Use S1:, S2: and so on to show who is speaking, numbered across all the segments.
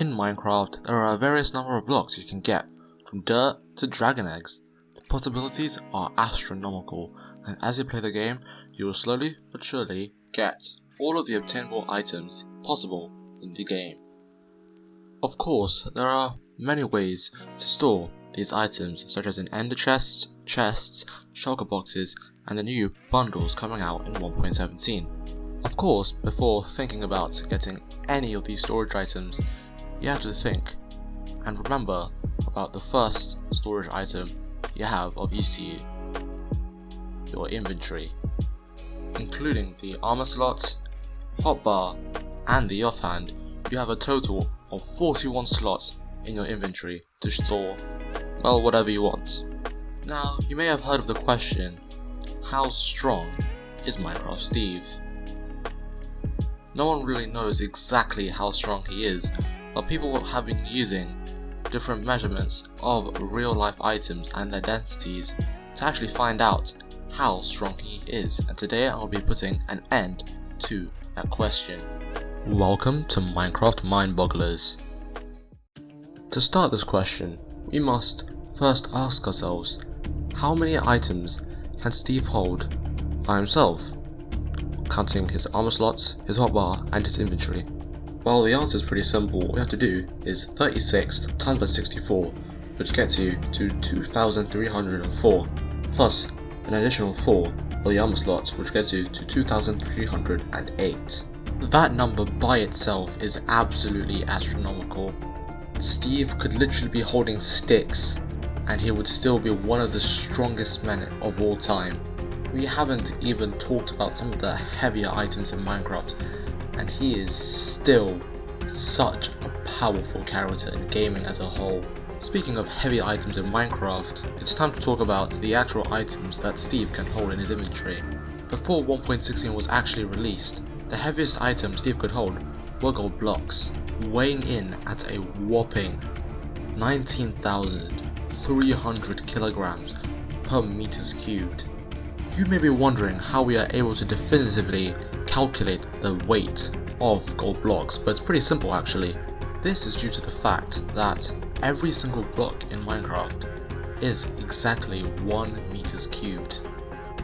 S1: In Minecraft, there are a various number of blocks you can get, from dirt to dragon eggs. The possibilities are astronomical, and as you play the game, you will slowly but surely get all of the obtainable items possible in the game. Of course, there are many ways to store these items, such as in ender chests, shulker boxes, and the new bundles coming out in 1.17. Of course, before thinking about getting any of these storage items, you have to think and remember about the first storage item you have of use to you, your inventory, including the armor slots, hotbar, and the offhand. You have a total of 41 slots in your inventory to store, well, whatever you want. Now, you may have heard of the question, how strong is Minecraft Steve? No one really knows exactly how strong he is, but people have been using different measurements of real life items and their densities to actually find out how strong he is, and today I will be putting an end to that question. Welcome to Minecraft Mindbogglers. To start this question, we must first ask ourselves, how many items can Steve hold by himself, counting his armor slots, his hotbar, and his inventory? Well, the answer is pretty simple. What we have to do is 36 times by 64, which gets you to 2,304, plus an additional 4 for the armor slots, which gets you to 2,308. That number by itself is absolutely astronomical. Steve could literally be holding sticks, and he would still be one of the strongest men of all time. We haven't even talked about some of the heavier items in Minecraft, and he is still such a powerful character in gaming as a whole. Speaking of heavy items in Minecraft, it's time to talk about the actual items that Steve can hold in his inventory. Before 1.16 was actually released, the heaviest item Steve could hold were gold blocks, weighing in at a whopping 19,300 kilograms per meters cubed. You may be wondering how we are able to definitively calculate the weight of gold blocks, but it's pretty simple actually. This is due to the fact that every single block in Minecraft is exactly 1 meters cubed.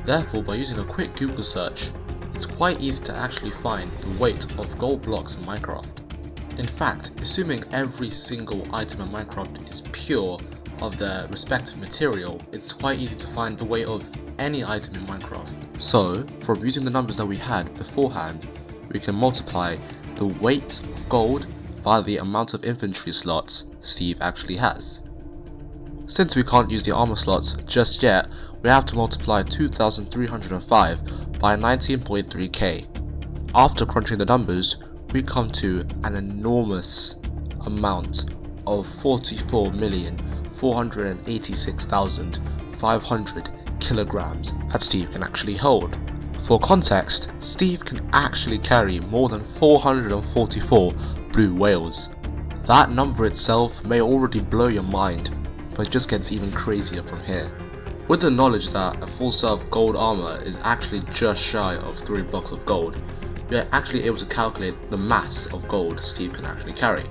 S1: Therefore, by using a quick Google search, it's quite easy to actually find the weight of gold blocks in Minecraft. In fact, assuming every single item in Minecraft is pure of their respective material, it's quite easy to find the weight of any item in Minecraft. So, from using the numbers that we had beforehand, we can multiply the weight of gold by the amount of inventory slots Steve actually has. Since we can't use the armor slots just yet, we have to multiply 2,305 by 19.3k. After crunching the numbers, we come to an enormous amount of 44,486,500 kilograms that Steve can actually hold. For context, Steve can actually carry more than 444 blue whales. That number itself may already blow your mind, but it just gets even crazier from here. With the knowledge that a full set of gold armor is actually just shy of 3 blocks of gold, we are actually able to calculate the mass of gold Steve can actually carry.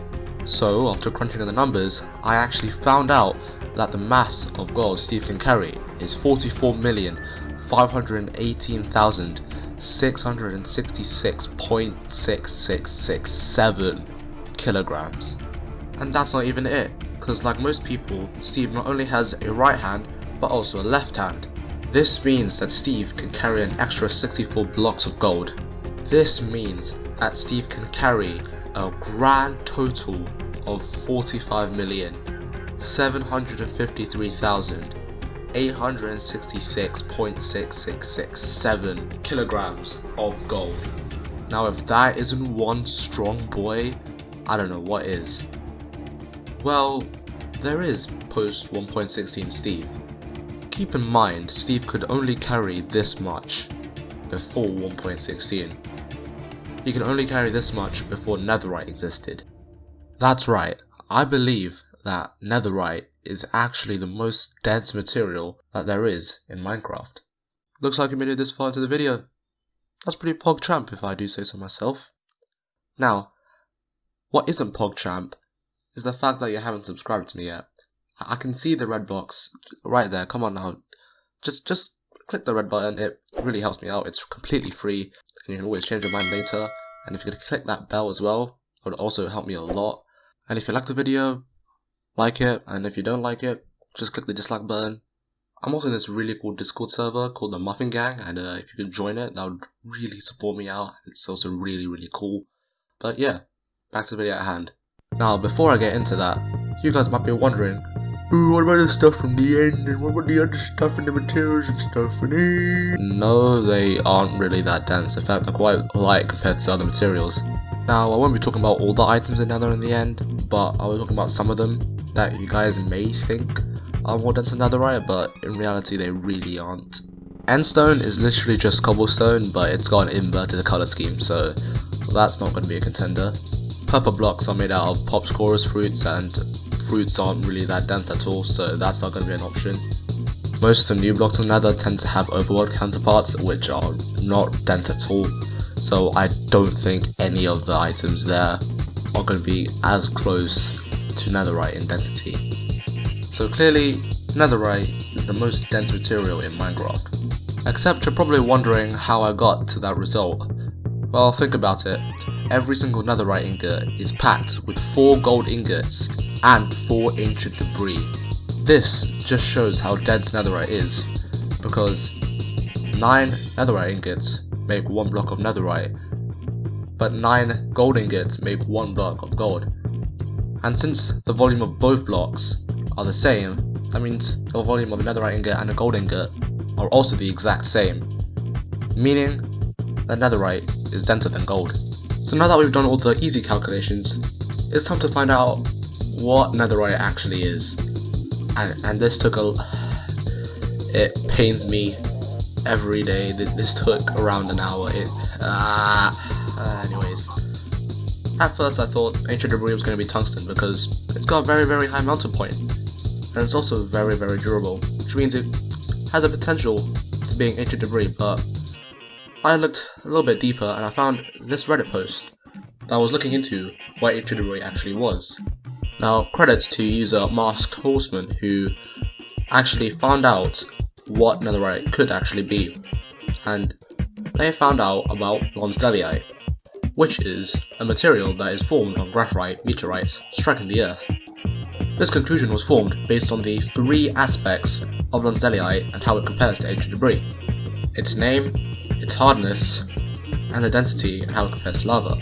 S1: So, after crunching the numbers, I actually found out that the mass of gold Steve can carry is 44,518,666.6667 kilograms. And that's not even it, because like most people, Steve not only has a right hand, but also a left hand. This means that Steve can carry an extra 64 blocks of gold. This means that Steve can carry a grand total of 45,753,866.6667 kilograms of gold. Now if that isn't one strong boy, I don't know what is. Well, there is post 1.16 Steve. Keep in mind, Steve could only carry this much before 1.16. He could only carry this much before netherite existed. That's right, I believe that netherite is actually the most dense material that there is in Minecraft. Looks like you made it this far into the video. That's pretty pogchamp if I do say so myself. Now, what isn't pogchamp is the fact that you haven't subscribed to me yet. I can see the red box right there. Come on now. Just click the red button. It really helps me out. It's completely free, and you can always change your mind later. And if you could click that bell as well, it would also help me a lot. And if you like the video, like it, and if you don't like it, just click the dislike button. I'm also in this really cool Discord server called the Muffin Gang, and if you could join it, that would really support me out. It's also really cool. But yeah, back to the video at hand. Now, before I get into that, you guys might be wondering, ooh, what about the stuff from the end, and what about the other stuff and the materials and stuff? No, they aren't really that dense. In fact, they're quite light compared to other materials. Now, I won't be talking about all the items in Nether in the end, but I will talk about some of them that you guys may think are more dense than Netherite, but in reality they really aren't. Endstone is literally just cobblestone, but it's got an inverted colour scheme, so that's not going to be a contender. Purple blocks are made out of popscorus fruits, and fruits aren't really that dense at all, so that's not going to be an option. Most of the new blocks in Nether tend to have overworld counterparts, which are not dense at all, so I don't think any of the items there are going to be as close to Netherite in density. So clearly, Netherite is the most dense material in Minecraft. Except you're probably wondering how I got to that result. Well, think about it. Every single Netherite ingot is packed with 4 gold ingots and 4 ancient debris. This just shows how dense Netherite is, because 9 Netherite ingots make 1 block of Netherite, but 9 gold ingots make 1 block of gold. And since the volume of both blocks are the same, that means the volume of a Netherite ingot and a gold ingot are also the exact same, meaning that Netherite is denser than gold. So now that we've done all the easy calculations, it's time to find out what Netherite actually is. And this took it pains me every day. This took around an hour. Anyways. At first I thought ancient debris was going to be tungsten because it's got a very high melting point, and it's also very durable, which means it has a potential to being ancient debris. But I looked a little bit deeper and I found this Reddit post that was looking into what ancient debris actually was. Now, credits to user Masked Horseman, who actually found out what Netherite could actually be, and they found out about Lonsdaleite, which is a material that is formed on graphite meteorites striking the earth. This conclusion was formed based on the 3 aspects of Lonsdaleite and how it compares to ancient debris: its name, its hardness, and the density and how it compares to lava.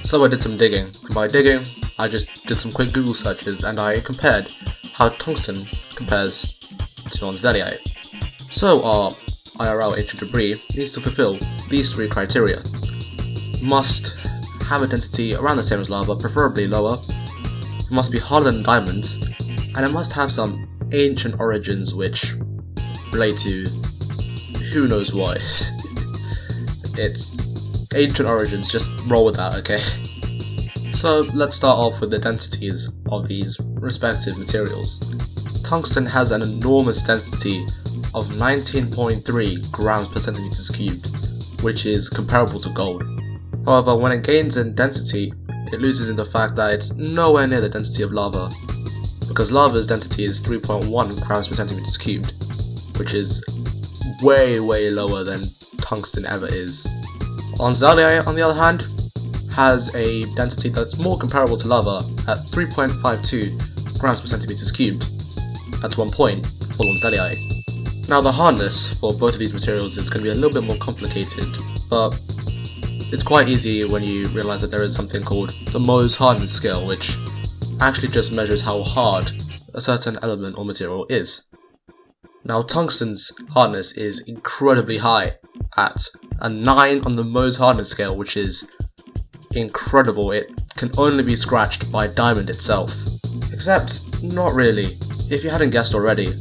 S1: So I did some digging, and by digging, I just did some quick Google searches and I compared how tungsten compares to Lonsdaleite. So our IRL ancient debris needs to fulfill these 3 criteria. It must have a density around the same as lava, preferably lower. It must be harder than diamonds, and it must have some ancient origins which relate to who knows what. It's ancient origins, just roll with that, okay? So let's start off with the densities of these respective materials. Tungsten has an enormous density of 19.3 grams per centimeters cubed, which is comparable to gold. However, when it gains in density, it loses in the fact that it's nowhere near the density of lava, because lava's density is 3.1 grams per centimeters cubed, which is way lower than tungsten ever is. Lonsdaleite, on the other hand, has a density that's more comparable to lava at 3.52 grams per centimeters cubed. That's 1 point for Lonsdaleite. Now the hardness for both of these materials is going to be a little bit more complicated, but it's quite easy when you realize that there is something called the Mohs hardness scale, which actually just measures how hard a certain element or material is. Now tungsten's hardness is incredibly high at a 9 on the Mohs hardness scale, which is incredible. It can only be scratched by diamond itself. Except, not really. If you hadn't guessed already,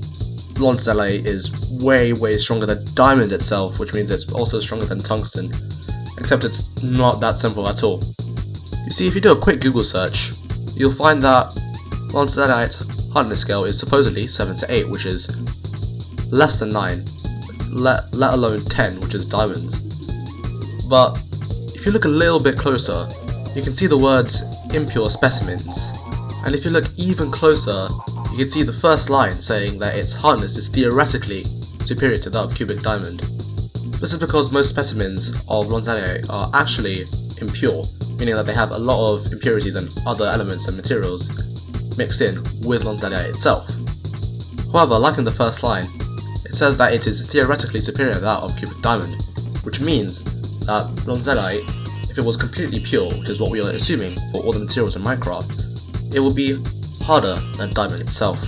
S1: Lonsdaleite is way stronger than diamond itself, which means it's also stronger than tungsten. Except it's not that simple at all. You see, if you do a quick Google search, you'll find that Lonsdaleite's hardness scale is supposedly 7 to 8, which is less than 9, let alone 10, which is diamonds. But if you look a little bit closer, you can see the words impure specimens, And if you look even closer, you can see the first line saying that its hardness is theoretically superior to that of cubic diamond. This is because most specimens of Lonzellite are actually impure, meaning that they have a lot of impurities and other elements and materials mixed in with Lonzellite itself. However, like in the first line, it says that it is theoretically superior to that of cubic diamond, which means that Lonzellite, if it was completely pure, which is what we are assuming for all the materials in Minecraft, it will be harder than diamond itself.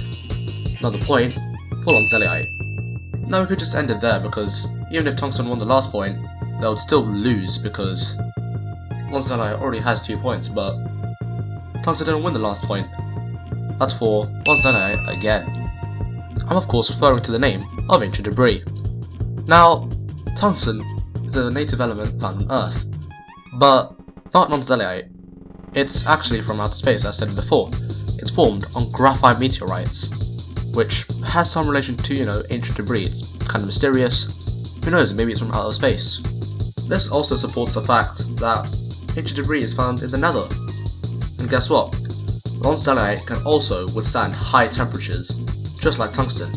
S1: Another point for Lonzellite. Now we could just end it there, because even if tungsten won the last point, they would still lose because Lonzellite already has 2 points, but tungsten didn't win the last point. That's for Lonzellite again. I'm of course referring to the name of ancient debris. Now, tungsten is a native element found on Earth, but not Lonzellite. It's actually from outer space, as I said before. It's formed on graphite meteorites, which has some relation to, ancient debris. It's kind of mysterious. Who knows, maybe it's from outer space. This also supports the fact that ancient debris is found in the Nether. And guess what? Lonzellite can also withstand high temperatures, just like tungsten,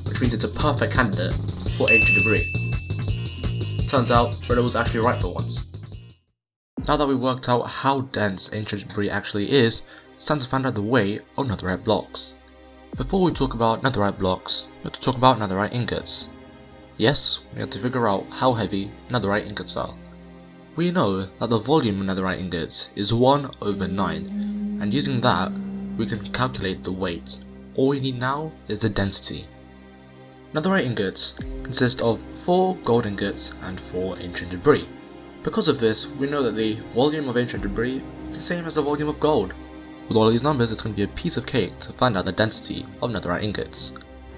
S1: which means it's a perfect candidate for ancient debris. Turns out, Reddit was actually right for once. Now that we've worked out how dense ancient debris actually is, it's time to find out the weight of netherite blocks. Before we talk about netherite blocks, we have to talk about netherite ingots. Yes, we have to figure out how heavy netherite ingots are. We know that the volume of netherite ingots is 1/9, and using that, we can calculate the weight. All we need now is the density. Netherite ingots consist of 4 gold ingots and 4 ancient debris. Because of this, we know that the volume of ancient debris is the same as the volume of gold. With all these numbers, it's going to be a piece of cake to find out the density of netherite ingots.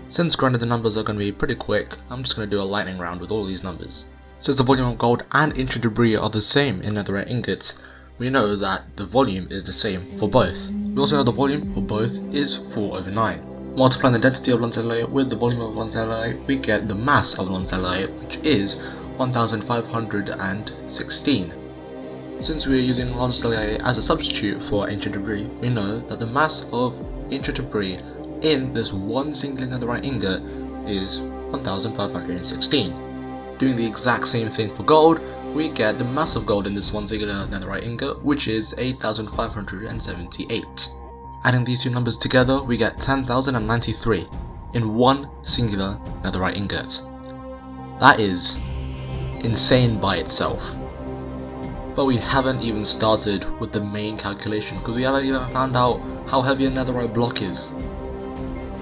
S1: Since granted the numbers are going to be pretty quick, I'm just going to do a lightning round with all these numbers. Since the volume of gold and ancient debris are the same in netherite ingots, we know that the volume is the same for both. We also know the volume for both is 4/9. Multiplying the density of Lonzellite with the volume of Lonzellite, we get the mass of Lonzellite, which is 1516. Since we are using Lonzellite as a substitute for ancient debris, we know that the mass of ancient debris in this one single netherite ingot is 1516. Doing the exact same thing for gold, we get the mass of gold in this one singular netherite ingot, which is 8578. Adding these two numbers together, we get 10,093 in one singular netherite ingot. That is insane by itself. But we haven't even started with the main calculation, because we haven't even found out how heavy a netherite block is.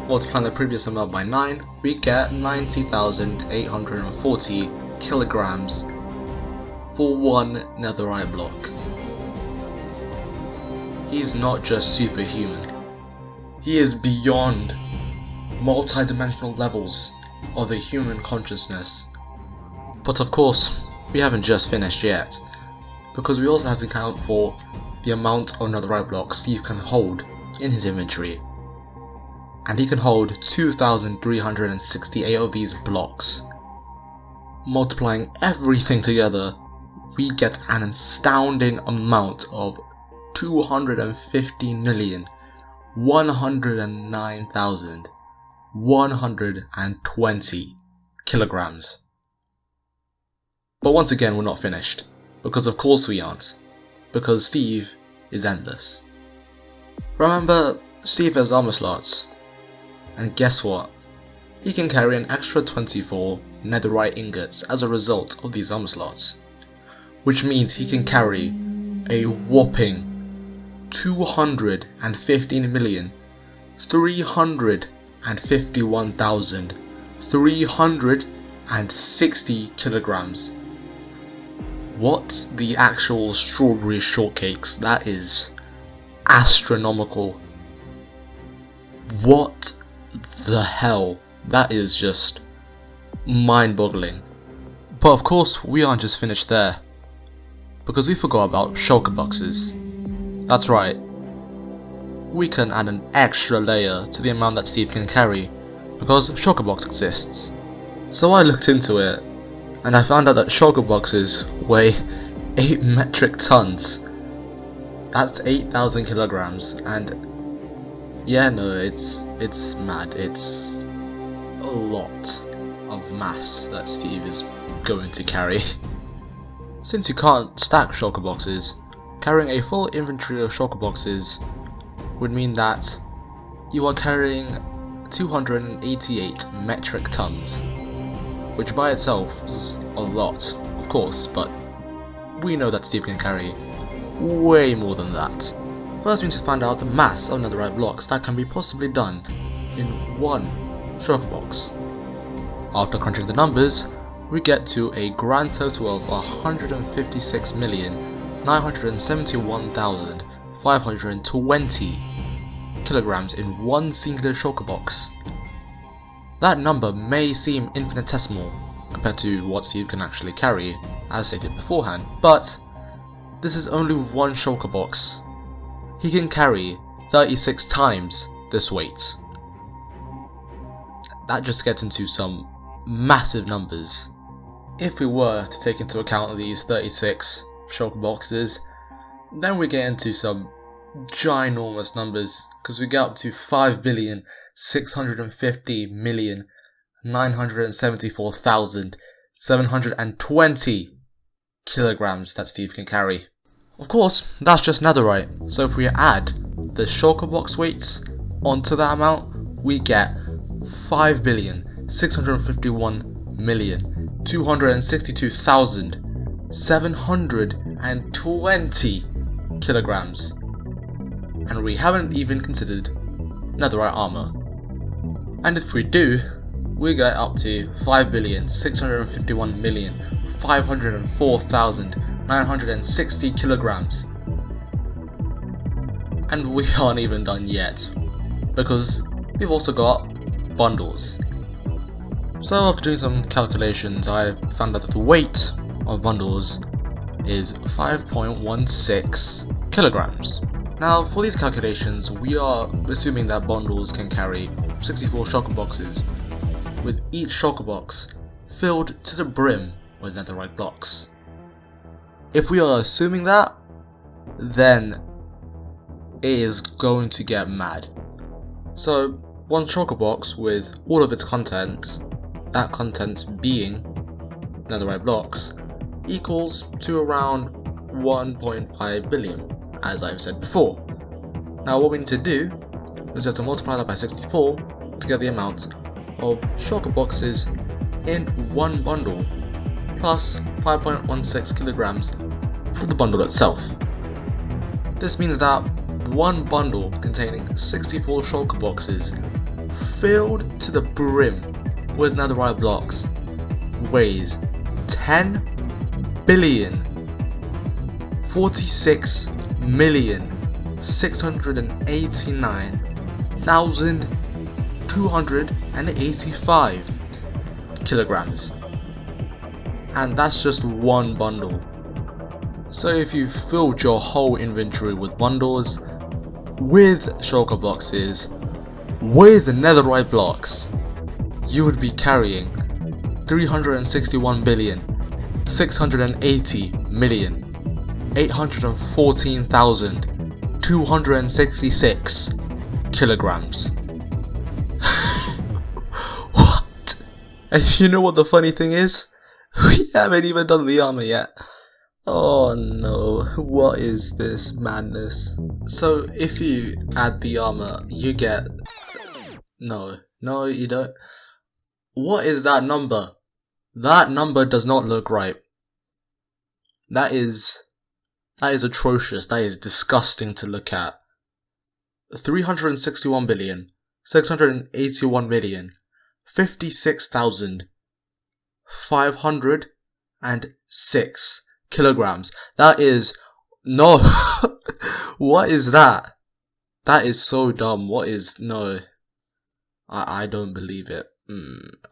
S1: Multiplying the previous amount by 9, we get 90,840 kilograms for one netherite block. He's not just superhuman. He is beyond multi-dimensional levels of the human consciousness. But of course, we haven't just finished yet, because we also have to account for the amount of netherite blocks Steve can hold in his inventory. And he can hold 2,368 of these blocks. Multiplying everything together, we get an astounding amount of 250,109,120 kilograms. But once again, we're not finished, because of course we aren't, because Steve is endless. Remember, Steve has armor slots, and guess what? He can carry an extra 24 netherite ingots as a result of these armor slots, which means he can carry a whopping 215,351,360 kilograms. What's the actual strawberry shortcakes? That is astronomical. What the hell? That is just mind-boggling. But of course, we aren't just finished there, because we forgot about shulker boxes. That's right. We can add an extra layer to the amount that Steve can carry, because shulker box exists. So I looked into it, and I found out that shulker boxes weigh 8 metric tons. That's 8,000 kilograms, and Yeah, no, it's mad. It's a lot of mass that Steve is going to carry. Since you can't stack shulker boxes, carrying a full inventory of shulker boxes would mean that you are carrying 288 metric tons, which by itself is a lot, of course, but we know that Steve can carry way more than that. First we need to find out the mass of netherite blocks that can be possibly done in one shulker box. After crunching the numbers, we get to a grand total of 156,971,520 kilograms in one singular shulker box. That number may seem infinitesimal compared to what Steve can actually carry, as stated beforehand, but this is only one shulker box. He can carry 36 times this weight. That just gets into some massive numbers. If we were to take into account these 36 shulker boxes, then we get into some ginormous numbers, because we get up to 5,650,974,720 kilograms that Steve can carry. Of course, that's just netherite, so if we add the shulker box weights onto that amount, we get 5,651,262,720 kilograms. And we haven't even considered netherite armor. And if we do, we get up to 5,651,504,960 kilograms. And we aren't even done yet, because we've also got bundles. So after doing some calculations, I found out that the weight of bundles is 5.16 kilograms. Now for these calculations, we are assuming that bundles can carry 64 shulker boxes, with each shulker box filled to the brim with netherite blocks. If we are assuming that, then it is going to get mad. So one shulker box with all of its contents, that content being netherite blocks, equals to around 1.5 billion, as I've said before. Now what we need to do is just to multiply that by 64 to get the amount of shulker boxes in one bundle, plus 5.16 kilograms for the bundle itself. This means that one bundle containing 64 shulker boxes filled to the brim with netherite blocks weighs 10 billion 46,689,285 kilograms. And that's just one bundle. So if you filled your whole inventory with bundles, with shulker boxes, with netherite blocks, you would be carrying 361,680,814,266 kilograms. What? And you know what the funny thing is? We haven't even done the armor yet. Oh no, what is this madness? So if you add the armor, you get... No, you don't. What is that number? That number does not look right. That is atrocious. That is disgusting to look at. 361,681,056,506 kilograms. That is... No. What is that? That is so dumb. What is... No. I don't believe it.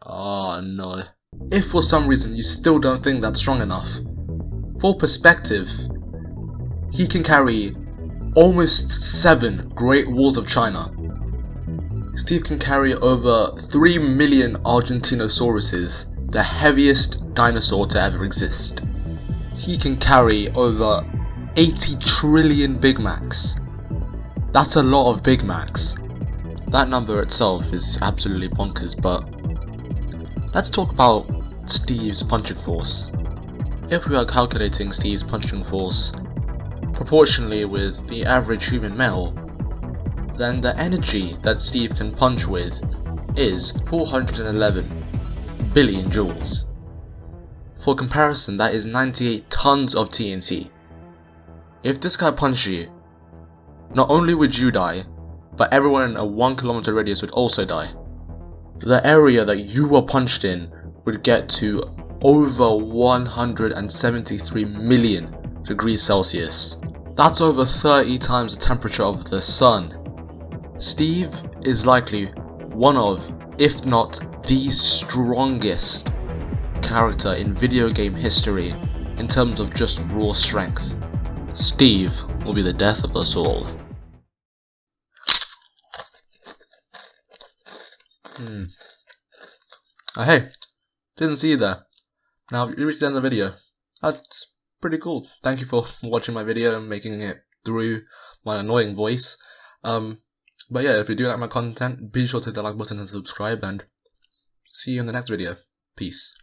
S1: Oh no. If for some reason you still don't think that's strong enough, for perspective, he can carry almost 7 Great Walls of China. Steve can carry over 3 million Argentinosauruses, the heaviest dinosaur to ever exist. He can carry over 80 trillion Big Macs. That's a lot of Big Macs. That number itself is absolutely bonkers, but let's talk about Steve's punching force. If we are calculating Steve's punching force proportionally with the average human male, then the energy that Steve can punch with is 411 billion joules. For comparison, that is 98 tons of TNT. If this guy punched you, not only would you die, but everyone in a 1 kilometer radius would also die. The area that you were punched in would get to over 173 million degrees Celsius. That's over 30 times the temperature of the sun. Steve is likely one of, if not the strongest character in video game history in terms of just raw strength. Steve will be the death of us all. Oh, hey, didn't see you there. Now you reached the end of the video. That's pretty cool. Thank you for watching my video and making it through my annoying voice. But yeah, if you do like my content, be sure to hit the like button and subscribe, and see you in the next video. Peace.